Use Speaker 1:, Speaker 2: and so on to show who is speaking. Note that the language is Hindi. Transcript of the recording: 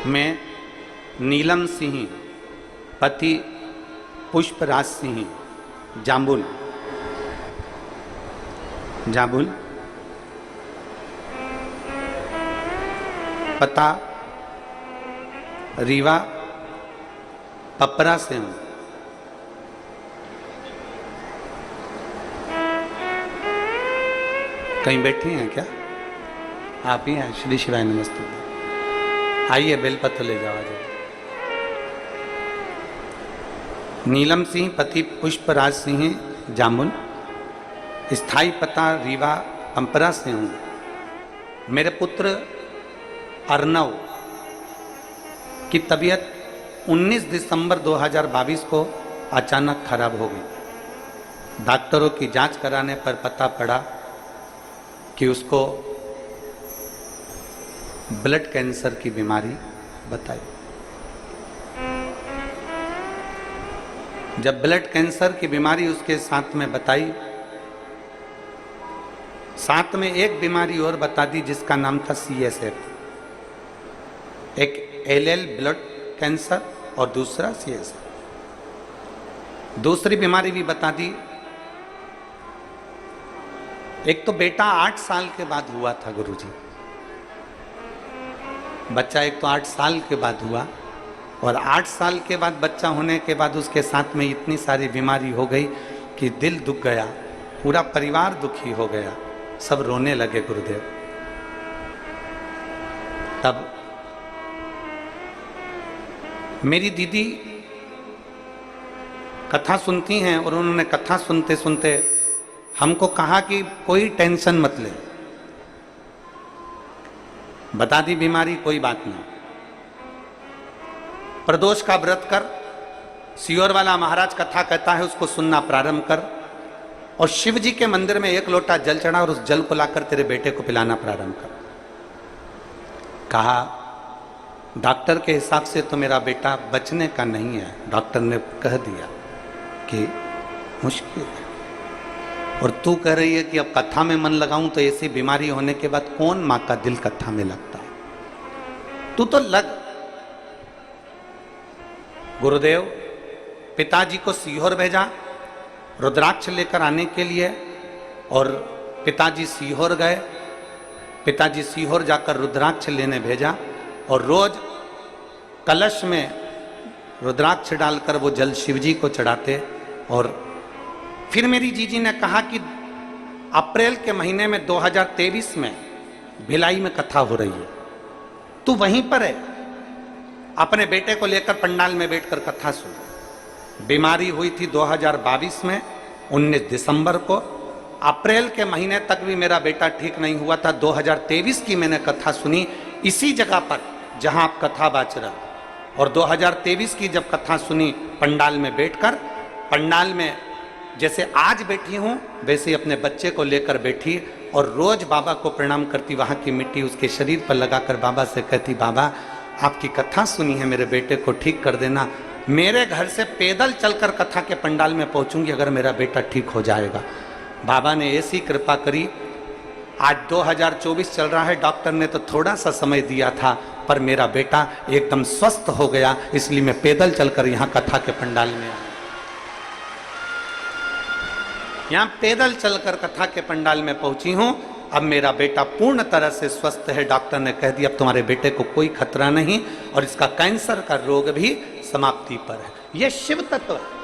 Speaker 1: मैं नीलम सिंह पति पुष्पराज सिंह जाम्बुल पता रीवा पपरा से हूँ। कहीं बैठे हैं क्या? आप ही हैं? श्री शिवाय नमस्ते। आइए बेलपत्र ले जाओ। आज नीलम सिंह पति पुष्पराज सिंह जामुन, स्थाई पता रीवा पंपरा से हूँ। मेरे पुत्र अर्नव की तबीयत 19 दिसंबर 2022 को अचानक खराब हो गई। डॉक्टरों की जांच कराने पर पता पड़ा कि उसको ब्लड कैंसर की बीमारी बताई। जब ब्लड कैंसर की बीमारी उसके साथ में बताई, साथ में एक बीमारी और बता दी जिसका नाम था CSF, एक LL ब्लड कैंसर और दूसरा CSF। दूसरी बीमारी भी बता दी। एक तो बेटा 8 साल के बाद हुआ था गुरुजी, बच्चा एक तो 8 साल के बाद हुआ, और 8 साल के बाद बच्चा होने के बाद उसके साथ में इतनी सारी बीमारी हो गई कि दिल दुख गया, पूरा परिवार दुखी हो गया, सब रोने लगे गुरुदेव। तब मेरी दीदी कथा सुनती हैं और उन्होंने कथा सुनते सुनते हमको कहा कि कोई टेंशन मत ले, बता दी बीमारी, कोई बात नहीं, प्रदोष का व्रत कर, सियोर वाला महाराज कथा कहता है उसको सुनना प्रारंभ कर, और शिव जी के मंदिर में 1 लोटा जल चढ़ा और उस जल को लाकर तेरे बेटे को पिलाना प्रारंभ कर। कहा डॉक्टर के हिसाब से तो मेरा बेटा बचने का नहीं है, डॉक्टर ने कह दिया कि मुश्किल है, और तू कह रही है कि अब कथा में मन लगाऊं तो ऐसी बीमारी होने के बाद कौन मां का दिल कथा में लगता है, तू तो लग। गुरुदेव पिताजी को सीहोर भेजा रुद्राक्ष लेकर आने के लिए, और पिताजी सीहोर गए। पिताजी सीहोर जाकर रुद्राक्ष लेने भेजा, और रोज कलश में रुद्राक्ष डालकर वो जल शिवजी को चढ़ाते। और फिर मेरी जीजी ने कहा कि अप्रैल के महीने में 2023 में भिलाई में कथा हो रही है, तू वहीं पर है, अपने बेटे को लेकर पंडाल में बैठकर कथा सुन। बीमारी हुई थी 2022 में 19 दिसंबर को। अप्रैल के महीने तक भी मेरा बेटा ठीक नहीं हुआ था। 2023 की मैंने कथा सुनी इसी जगह पर जहां आप कथा बाच रहा, और 2023 की जब कथा सुनी पंडाल में बैठकर, पंडाल में जैसे आज बैठी हूं वैसे अपने बच्चे को लेकर बैठी, और रोज बाबा को प्रणाम करती, वहां की मिट्टी उसके शरीर पर लगाकर बाबा से कहती, बाबा आपकी कथा सुनी है, मेरे बेटे को ठीक कर देना। मेरे घर से पैदल चलकर कथा के पंडाल में पहुंचूंगी अगर मेरा बेटा ठीक हो जाएगा। बाबा ने ऐसी कृपा करी। आज 2024 चल रहा है, डॉक्टर ने तो थोड़ा सा समय दिया था, पर मेरा बेटा एकदम स्वस्थ हो गया, इसलिए मैं पैदल चलकर यहाँ कथा के पंडाल में आया। यहाँ पैदल चलकर कथा के पंडाल में पहुंची हूँ। अब मेरा बेटा पूर्ण तरह से स्वस्थ है। डॉक्टर ने कह दिया अब तुम्हारे बेटे को कोई खतरा नहीं, और इसका कैंसर का रोग भी समाप्ति पर है। यह शिव तत्व है।